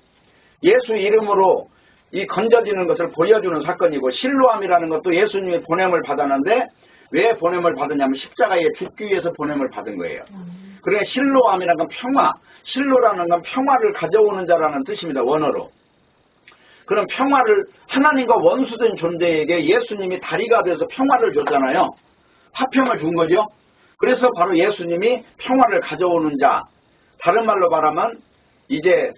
예수 이름으로 이 건져지는 것을 보여주는 사건이고, 실로암이라는 것도 예수님의 보냄을 받았는데 왜 보냄을 받았냐면 십자가에 죽기 위해서 보냄을 받은 거예요. 그러니까 실로암이라는 건 평화, 실로라는 건 평화를 가져오는 자라는 뜻입니다. 원어로. 그럼 평화를, 하나님과 원수된 존재에게 예수님이 다리가 돼서 평화를 줬잖아요. 화평을 준 거죠. 그래서 바로 예수님이 평화를 가져오는 자, 다른 말로 말하면 이제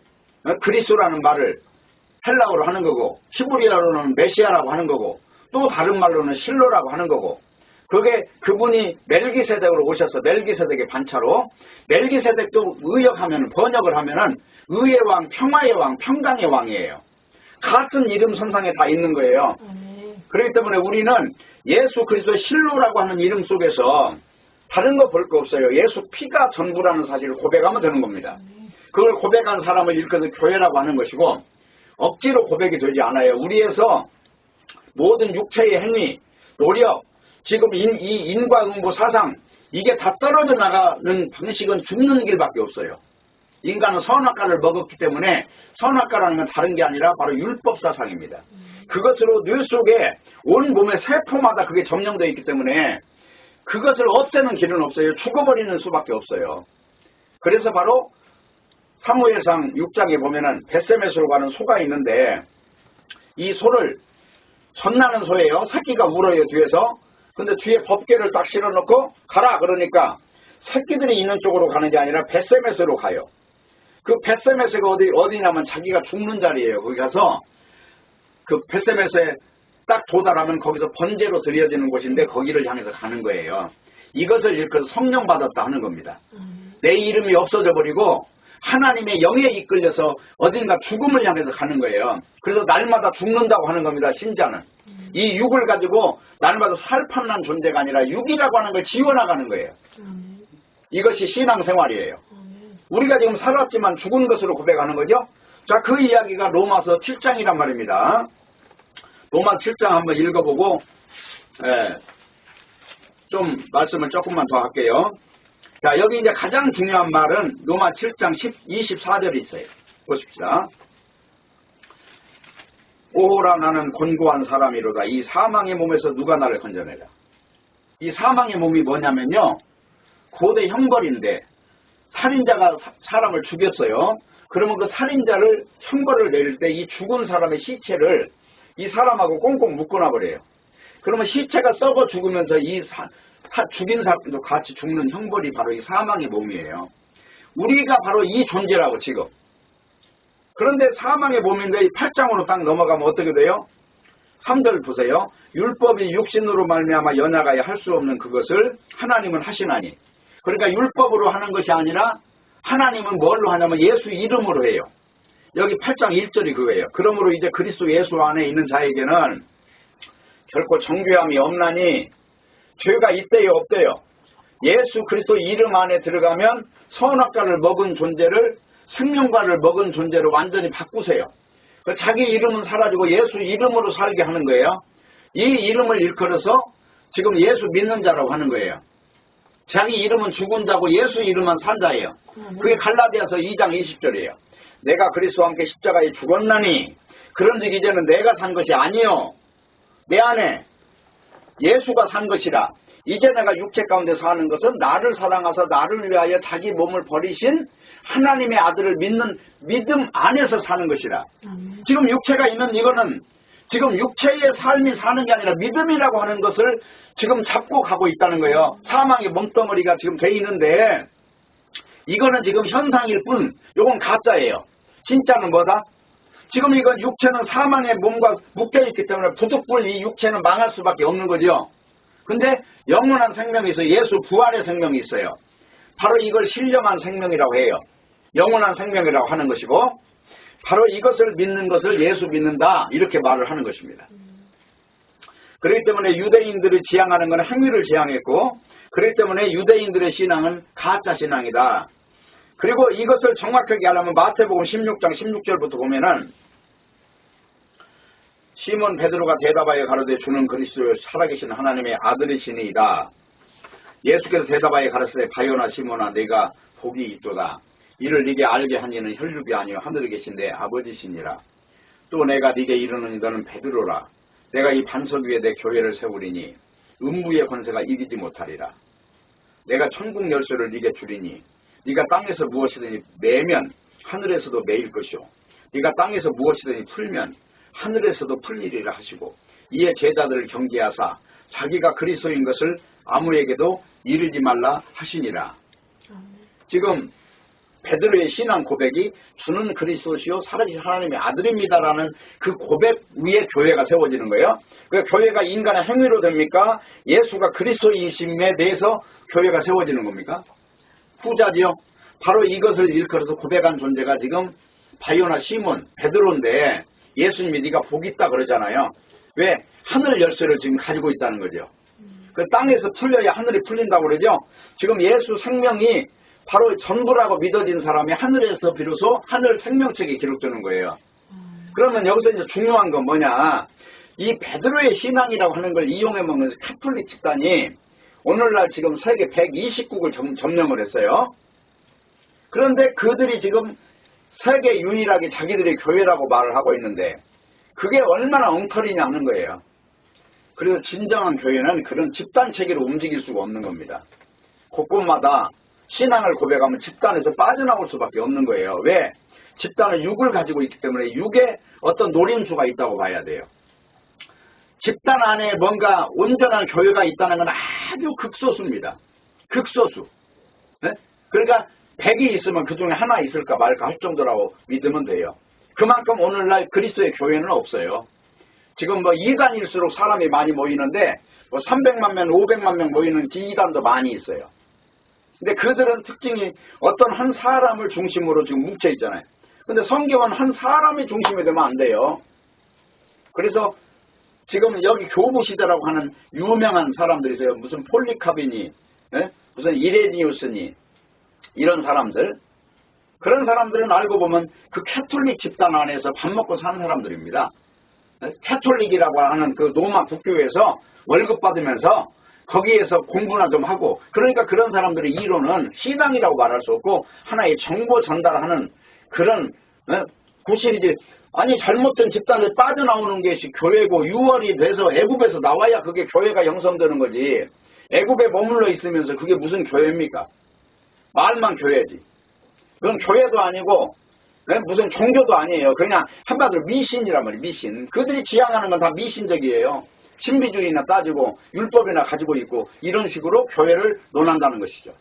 그리스도라는 말을 헬라어로 하는 거고, 히브리어로는 메시아라고 하는 거고, 또 다른 말로는 실로라고 하는 거고, 그게 그분이 멜기세덱으로 오셔서 멜기세덱의 반차로, 멜기세덱도 의역하면, 번역을 하면은 의의 왕, 평화의 왕, 평강의 왕이에요. 같은 이름 선상에 다 있는 거예요. 그렇기 때문에 우리는 예수 그리스도의 실로라고 하는 이름 속에서 다른 거 볼 거 없어요. 예수 피가 전부라는 사실을 고백하면 되는 겁니다. 그걸 고백한 사람을 일컬어서 교회라고 하는 것이고, 억지로 고백이 되지 않아요. 우리에서 모든 육체의 행위, 노력, 지금 이 인과응보 사상, 이게 다 떨어져 나가는 방식은 죽는 길밖에 없어요. 인간은 선악과를 먹었기 때문에 선악과라는 건 다른 게 아니라 바로 율법 사상입니다. 그것으로 뇌 속에 온 몸의 세포마다 그게 점령되어 있기 때문에 그것을 없애는 길은 없어요. 죽어버리는 수밖에 없어요. 그래서 바로 사무엘상 6장에 보면은 벳세메스로 가는 소가 있는데 이 소를 전나는 소예요. 새끼가 울어요 뒤에서. 근데 뒤에 법궤를 딱 실어놓고 가라 그러니까 새끼들이 있는 쪽으로 가는 게 아니라 벳세메스로 가요. 그 벳세메스가 어디냐면 자기가 죽는 자리예요. 거기 가서 그 벳세메스에 딱 도달하면 거기서 번제로 드려지는 곳인데 거기를 향해서 가는 거예요. 이것을 일컬어서 성령 받았다 하는 겁니다. 내 이름이 없어져 버리고 하나님의 영에 이끌려서 어딘가 죽음을 향해서 가는 거예요. 그래서 날마다 죽는다고 하는 겁니다. 신자는. 이 육을 가지고 날마다 살판난 존재가 아니라 육이라고 하는 걸 지워나가는 거예요. 이것이 신앙생활이에요. 우리가 지금 살았지만 죽은 것으로 고백하는 거죠. 자, 그 이야기가 로마서 7장이란 말입니다. 로마서 7장 한번 읽어보고 좀 말씀을 조금만 더 할게요. 자, 여기 이제 가장 중요한 말은 로마 7장 24절이 있어요. 보십시다. 오호라 나는 곤고한 사람이로다. 이 사망의 몸에서 누가 나를 건져내라. 이 사망의 몸이 뭐냐면요. 고대 형벌인데 살인자가 사람을 죽였어요. 그러면 그 살인자를 형벌을 내릴 때 이 죽은 사람의 시체를 이 사람하고 꽁꽁 묶어놔버려요. 그러면 시체가 썩어 죽으면서 이 죽인 사람도 같이 죽는 형벌이 바로 이 사망의 몸이에요. 우리가 바로 이 존재라고 지금. 그런데 사망의 몸인데 이 8장으로 딱 넘어가면 어떻게 돼요? 3절 보세요. 율법이 육신으로 말미암아 연약하여 할 수 없는 그것을 하나님은 하시나니. 그러니까 율법으로 하는 것이 아니라 하나님은 뭘로 하냐면 예수 이름으로 해요. 여기 8장 1절이 그거예요. 그러므로 이제 그리스도 예수 안에 있는 자에게는 결코 정죄함이 없나니 죄가 있대요 없대요. 예수 그리스도 이름 안에 들어가면 선악과를 먹은 존재를 생명과를 먹은 존재로 완전히 바꾸세요. 자기 이름은 사라지고 예수 이름으로 살게 하는 거예요. 이 이름을 일컬어서 지금 예수 믿는 자라고 하는 거예요. 자기 이름은 죽은 자고 예수 이름은 산 자예요. 그게 갈라디아서 2장 20절이에요. 내가 그리스도와 함께 십자가에 죽었나니 그런즉 이제는 내가 산 것이 아니요 내 안에 예수가 산 것이라. 이제 내가 육체 가운데 사는 것은 나를 사랑하사 나를 위하여 자기 몸을 버리신 하나님의 아들을 믿는 믿음 안에서 사는 것이라. 지금 육체가 있는 이거는 지금 육체의 삶이 사는 게 아니라 믿음이라고 하는 것을 지금 잡고 가고 있다는 거예요. 사망의 멍덩어리가 지금 돼 있는데 이거는 지금 현상일 뿐 이건 가짜예요. 진짜는 뭐다? 지금 이건 육체는 사망의 몸과 묶여있기 때문에 부득불 이 육체는 망할 수밖에 없는 거죠. 근데 영원한 생명이 있어요. 예수 부활의 생명이 있어요. 바로 이걸 신령한 생명이라고 해요. 영원한 생명이라고 하는 것이고 바로 이것을 믿는 것을 예수 믿는다 이렇게 말을 하는 것입니다. 그렇기 때문에 유대인들을 지향하는 것은 행위를 지향했고 그렇기 때문에 유대인들의 신앙은 가짜 신앙이다. 그리고 이것을 정확하게 하려면 마태복음 16장 16절부터 보면은 시몬 베드로가 대답하여 가로되 주는 그리스도 살아계신 하나님의 아들이시니이다. 예수께서 대답하여 가라사대 바요나 시몬아 내가 복이 있도다. 이를 네게 알게 한 이는 혈육이 아니요 하늘에 계신데 아버지시니라. 또 내가 네게 이르노니 너는 베드로라. 내가 이 반석 위에 내 교회를 세우리니 음부의 권세가 이기지 못하리라. 내가 천국 열쇠를 네게 주리니 네가 땅에서 무엇이든지 매면 하늘에서도 매일 것이요 네가 땅에서 무엇이든지 풀면 하늘에서도 풀리리라 하시고 이에 제자들을 경계하사 자기가 그리스도인 것을 아무에게도 이르지 말라 하시니라. 지금 베드로의 신앙 고백이 주는 그리스도시요 살아계신 하나님의 아들입니다라는 그 고백 위에 교회가 세워지는 거예요. 그 교회가 인간의 행위로 됩니까? 예수가 그리스도이심에 대해서 교회가 세워지는 겁니까? 후자지요. 바로 이것을 일컬어서 고백한 존재가 지금 바요나 시몬 베드로인데 예수님이 네가 복이 있다 그러잖아요. 왜? 하늘 열쇠를 지금 가지고 있다는 거죠. 그 땅에서 풀려야 하늘이 풀린다고 그러죠. 지금 예수 생명이 바로 전부라고 믿어진 사람이 하늘에서 비로소 하늘 생명책에 기록되는 거예요. 그러면 여기서 이제 중요한 건 뭐냐? 이 베드로의 신앙이라고 하는 걸 이용해 먹는 카톨릭 집단이 오늘날 지금 세계 120국을 점령을 했어요. 그런데 그들이 지금 세계 유일하게 자기들이 교회라고 말을 하고 있는데 그게 얼마나 엉터리냐 하는 거예요. 그래서 진정한 교회는 그런 집단 체계로 움직일 수가 없는 겁니다. 곳곳마다 신앙을 고백하면 집단에서 빠져나올 수밖에 없는 거예요. 왜? 집단은 육을 가지고 있기 때문에 육에 어떤 노림수가 있다고 봐야 돼요. 집단 안에 뭔가 온전한 교회가 있다는 건 아주 극소수입니다. 극소수. 네? 그러니까 100이 있으면 그 중에 하나 있을까 말까 할 정도라고 믿으면 돼요. 그만큼 오늘날 그리스도의 교회는 없어요. 지금 뭐 2단일수록 사람이 많이 모이는데 뭐 300만 명, 500만 명 모이는 2단도 많이 있어요. 근데 그들은 특징이 어떤 한 사람을 중심으로 지금 뭉쳐 있잖아요. 근데 성경은 한 사람이 중심이 되면 안 돼요. 그래서 지금 여기 교부 시대라고 하는 유명한 사람들이 있어요. 무슨 폴리카비니, 무슨 이레니우스니 이런 사람들. 그런 사람들은 알고 보면 그 캐톨릭 집단 안에서 밥 먹고 산 사람들입니다. 캐톨릭이라고 하는 그 로마 국교에서 월급 받으면서 거기에서 공부나 좀 하고, 그러니까 그런 사람들의 이론은 신앙이라고 말할 수 없고 하나의 정보 전달하는 그런 구실이지. 아니 잘못된 집단에 빠져나오는 것이 교회고 유월이 돼서 애굽에서 나와야 그게 교회가 형성되는 거지. 애굽에 머물러 있으면서 그게 무슨 교회입니까? 말만 교회지. 그건 교회도 아니고 무슨 종교도 아니에요. 그냥 한마디로 미신이란 말이에요. 미신. 그들이 지향하는 건 다 미신적이에요. 신비주의나 따지고 율법이나 가지고 있고 이런 식으로 교회를 논한다는 것이죠.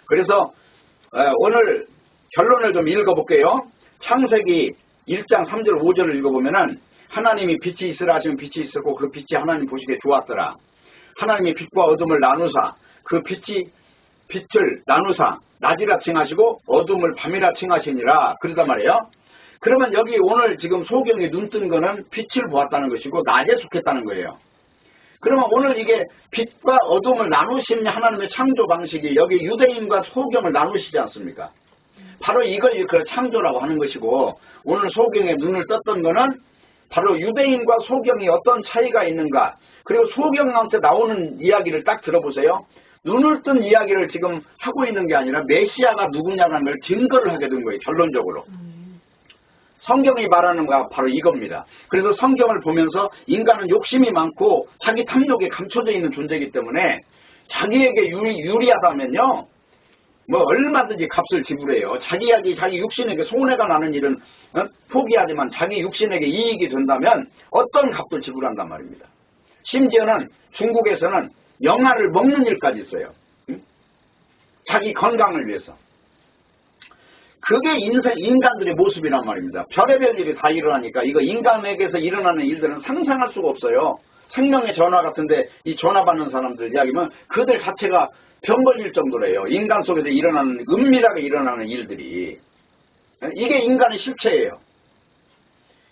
그래서 오늘 결론을 좀 읽어볼게요. 창세기 1장 3절 5절을 읽어보면은 하나님이 빛이 있으라 하시면 빛이 있었고 그 빛이 하나님 보시기에 좋았더라. 하나님이 빛과 어둠을 나누사 그 빛을 나누사 낮이라 칭하시고 어둠을 밤이라 칭하시니라. 그러단 말이에요. 그러면 여기 오늘 지금 소경이 눈뜬 거는 빛을 보았다는 것이고 낮에 속했다는 거예요. 그러면 오늘 이게 빛과 어둠을 나누신 하나님의 창조 방식이 여기 유대인과 소경을 나누시지 않습니까? 바로 이걸 그 창조라고 하는 것이고, 오늘 소경의 눈을 떴던 거는 바로 유대인과 소경이 어떤 차이가 있는가. 그리고 소경한테 나오는 이야기를 딱 들어보세요. 눈을 뜬 이야기를 지금 하고 있는 게 아니라 메시아가 누구냐는 걸 증거를 하게 된 거예요. 결론적으로. 성경이 말하는 거 바로 이겁니다. 그래서 성경을 보면서 인간은 욕심이 많고 자기 탐욕에 감춰져 있는 존재이기 때문에 자기에게 유리하다면요, 뭐 얼마든지 값을 지불해요. 자기 육신에게 손해가 나는 일은 포기하지만 자기 육신에게 이익이 된다면 어떤 값도 지불한단 말입니다. 심지어는 중국에서는 영아를 먹는 일까지 있어요. 자기 건강을 위해서. 그게 인간들의 모습이란 말입니다. 별의별 일이 다 일어나니까 이거 인간에게서 일어나는 일들은 상상할 수가 없어요. 생명의 전화 같은데 이 전화 받는 사람들 이야기면 그들 자체가 병 걸릴 정도래요. 인간 속에서 일어나는, 은밀하게 일어나는 일들이. 이게 인간의 실체예요.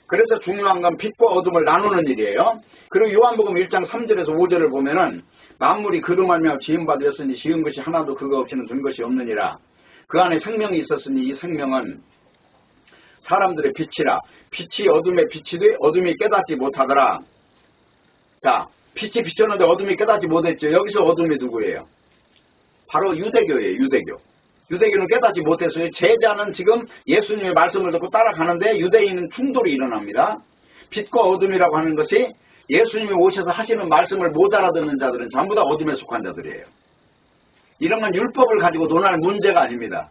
그래서 중요한 건 빛과 어둠을 나누는 일이에요. 그리고 요한복음 1장 3절에서 5절을 보면은 만물이 그로 말미암아 지음바 되었으니 지은 것이 하나도 그거 없이는 된 것이 없느니라. 그 안에 생명이 있었으니 이 생명은 사람들의 빛이라. 빛이 어둠에 비치되 어둠이 깨닫지 못하더라. 자, 빛이 비쳤는데 어둠이 깨닫지 못했죠. 여기서 어둠이 누구예요? 바로 유대교예요. 유대교. 유대교는 깨닫지 못했어요. 제자는 지금 예수님의 말씀을 듣고 따라가는데 유대인은 충돌이 일어납니다. 빛과 어둠이라고 하는 것이 예수님이 오셔서 하시는 말씀을 못 알아듣는 자들은 전부 다 어둠에 속한 자들이에요. 이런 건 율법을 가지고 논할 문제가 아닙니다.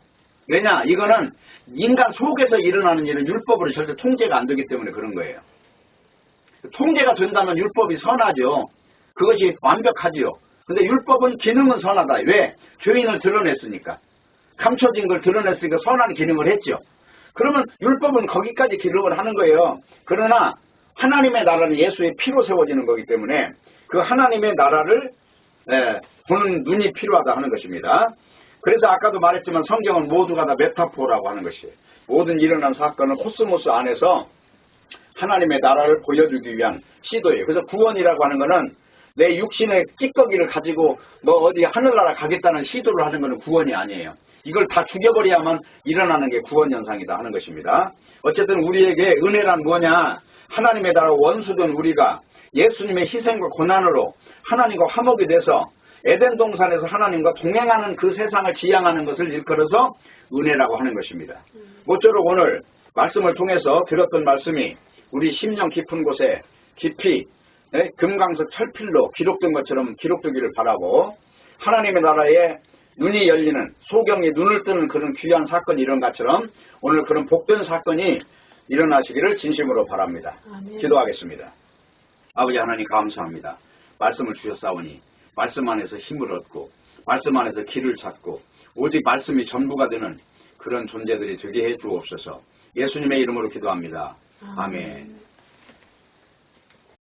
왜냐? 이거는 인간 속에서 일어나는 일은 율법으로 절대 통제가 안 되기 때문에 그런 거예요. 통제가 된다면 율법이 선하죠. 그것이 완벽하지요. 근데 율법은 기능은 선하다. 왜? 죄인을 드러냈으니까. 감춰진 걸 드러냈으니까 선한 기능을 했죠. 그러면 율법은 거기까지 기능을 하는 거예요. 그러나 하나님의 나라는 예수의 피로 세워지는 거기 때문에 그 하나님의 나라를 보는 눈이 필요하다 하는 것입니다. 그래서 아까도 말했지만 성경은 모두가 다 메타포라고 하는 것이에요. 모든 일어난 사건은 코스모스 안에서 하나님의 나라를 보여주기 위한 시도예요. 그래서 구원이라고 하는 것은 내 육신의 찌꺼기를 가지고 뭐 어디 하늘나라 가겠다는 시도를 하는 것은 구원이 아니에요. 이걸 다 죽여버려야만 일어나는 게 구원 현상이다 하는 것입니다. 어쨌든 우리에게 은혜란 뭐냐? 하나님의 나라 원수된 우리가 예수님의 희생과 고난으로 하나님과 화목이 돼서 에덴 동산에서 하나님과 동행하는 그 세상을 지향하는 것을 일컬어서 은혜라고 하는 것입니다. 모쪼록 오늘 말씀을 통해서 들었던 말씀이 우리 심령 깊은 곳에 깊이 금강석 철필로 기록된 것처럼 기록되기를 바라고, 하나님의 나라에 눈이 열리는, 소경이 눈을 뜨는 그런 귀한 사건이 일어난 것처럼 오늘 그런 복된 사건이 일어나시기를 진심으로 바랍니다. 아멘. 기도하겠습니다. 아버지 하나님 감사합니다. 말씀을 주셨사오니 말씀 안에서 힘을 얻고 말씀 안에서 길을 찾고 오직 말씀이 전부가 되는 그런 존재들이 되게 해 주옵소서. 예수님의 이름으로 기도합니다. 아멘.